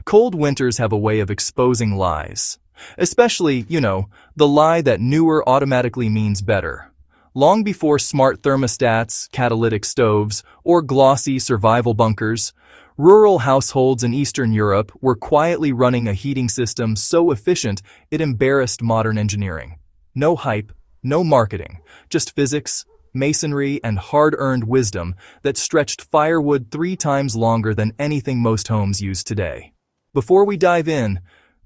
Cold winters have a way of exposing lies. Especially, the lie that newer automatically means better. Long before smart thermostats, catalytic stoves, or glossy survival bunkers, rural households in Eastern Europe were quietly running a heating system so efficient it embarrassed modern engineering. No hype, no marketing, just physics, masonry, and hard-earned wisdom that stretched firewood 3 times longer than anything most homes use today. Before we dive in,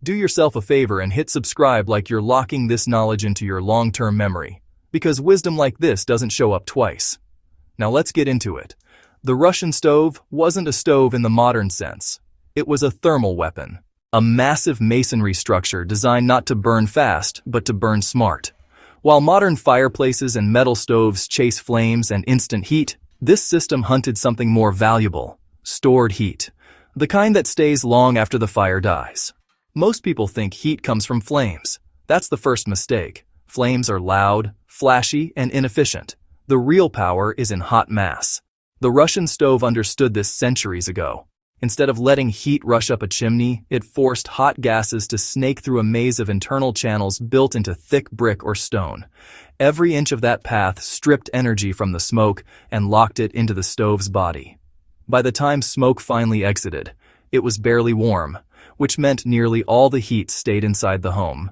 do yourself a favor and hit subscribe like you're locking this knowledge into your long-term memory, because wisdom like this doesn't show up twice. Now let's get into it. The Russian stove wasn't a stove in the modern sense. It was a thermal weapon, a massive masonry structure designed not to burn fast, but to burn smart. While modern fireplaces and metal stoves chase flames and instant heat, this system hunted something more valuable: stored heat, the kind that stays long after the fire dies. Most people think heat comes from flames. That's the first mistake. Flames are loud, flashy, and inefficient. The real power is in hot mass. The Russian stove understood this centuries ago. Instead of letting heat rush up a chimney, it forced hot gases to snake through a maze of internal channels built into thick brick or stone. Every inch of that path stripped energy from the smoke and locked it into the stove's body. By the time smoke finally exited, it was barely warm, which meant nearly all the heat stayed inside the home.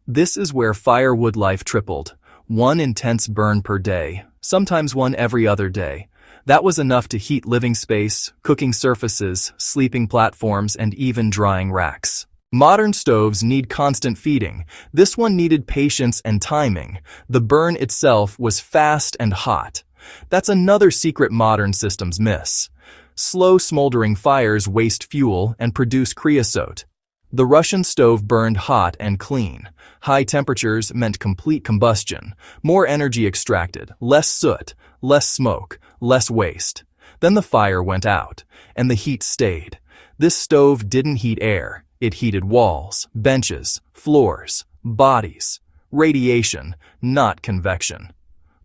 This is where firewood life tripled. 1 intense burn per day, sometimes one every other day. That was enough to heat living space, cooking surfaces, sleeping platforms, and even drying racks. Modern stoves need constant feeding. This one needed patience and timing. The burn itself was fast and hot. That's another secret modern systems miss. Slow smoldering fires waste fuel and produce creosote. The Russian stove burned hot and clean. High temperatures meant complete combustion, more energy extracted, less soot, less smoke, less waste. Then the fire went out, and the heat stayed. This stove didn't heat air, it heated walls, benches, floors, bodies. Radiation, not convection.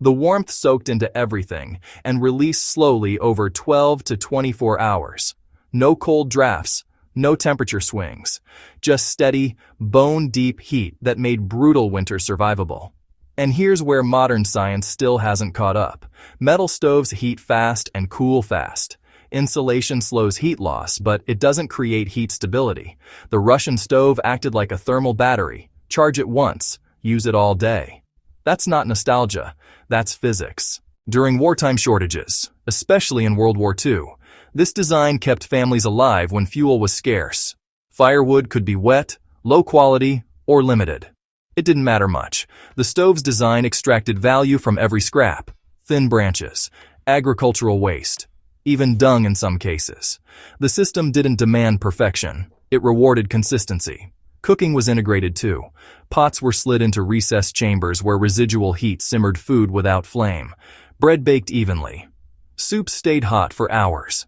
The warmth soaked into everything and released slowly over 12 to 24 hours. No cold drafts, no temperature swings, just steady, bone-deep heat that made brutal winter survivable. And here's where modern science still hasn't caught up. Metal stoves heat fast and cool fast. Insulation slows heat loss, but it doesn't create heat stability. The Russian stove acted like a thermal battery. Charge it once, use it all day. That's not nostalgia, that's physics. During wartime shortages, especially in World War II, this design kept families alive when fuel was scarce. Firewood could be wet, low quality, or limited. It didn't matter much. The stove's design extracted value from every scrap: thin branches, agricultural waste, even dung in some cases. The system didn't demand perfection, it rewarded consistency. Cooking was integrated too. Pots were slid into recessed chambers where residual heat simmered food without flame. Bread baked evenly. Soup stayed hot for hours.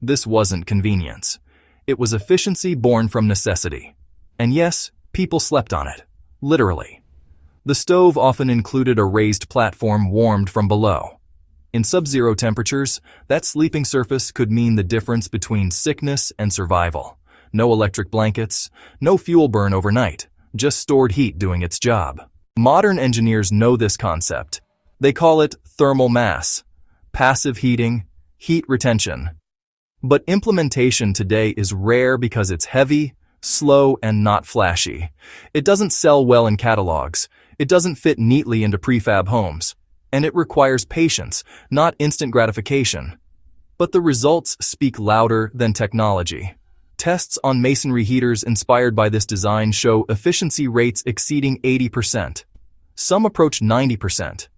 This wasn't convenience. It was efficiency born from necessity. And yes, people slept on it. Literally. The stove often included a raised platform warmed from below. In sub-zero temperatures, that sleeping surface could mean the difference between sickness and survival. No electric blankets, no fuel burn overnight, just stored heat doing its job. Modern engineers know this concept. They call it thermal mass, passive heating, heat retention. But implementation today is rare because it's heavy, slow, and not flashy. It doesn't sell well in catalogs. It doesn't fit neatly into prefab homes. And it requires patience, not instant gratification. But the results speak louder than technology. Tests on masonry heaters inspired by this design show efficiency rates exceeding 80%. Some approach 90%.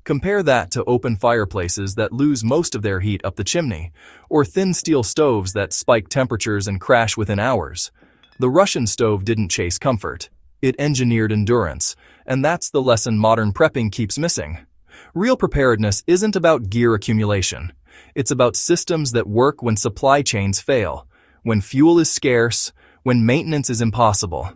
Compare that to open fireplaces that lose most of their heat up the chimney, or thin steel stoves that spike temperatures and crash within hours. The Russian stove didn't chase comfort. It engineered endurance, and that's the lesson modern prepping keeps missing. Real preparedness isn't about gear accumulation. It's about systems that work when supply chains fail, when fuel is scarce, when maintenance is impossible.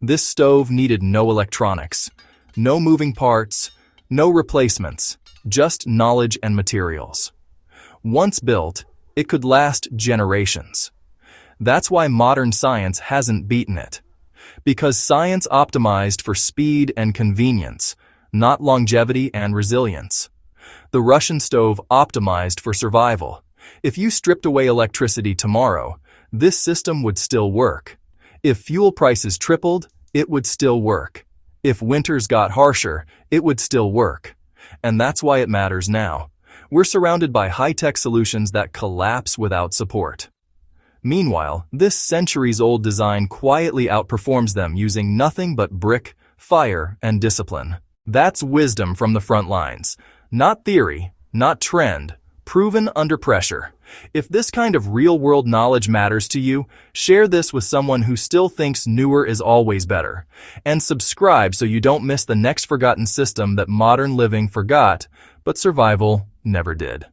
This stove needed no electronics, no moving parts, no replacements, just knowledge and materials. Once built, it could last generations. That's why modern science hasn't beaten it. Because science optimized for speed and convenience, not longevity and resilience. The Russian stove optimized for survival. If you stripped away electricity tomorrow, this system would still work. If fuel prices tripled, it would still work. If winters got harsher, it would still work. And that's why it matters now. We're surrounded by high-tech solutions that collapse without support. Meanwhile, this centuries-old design quietly outperforms them using nothing but brick, fire, and discipline. That's wisdom from the front lines. Not theory, not trend, proven under pressure. If this kind of real-world knowledge matters to you, share this with someone who still thinks newer is always better. And subscribe so you don't miss the next forgotten system that modern living forgot, but survival never did.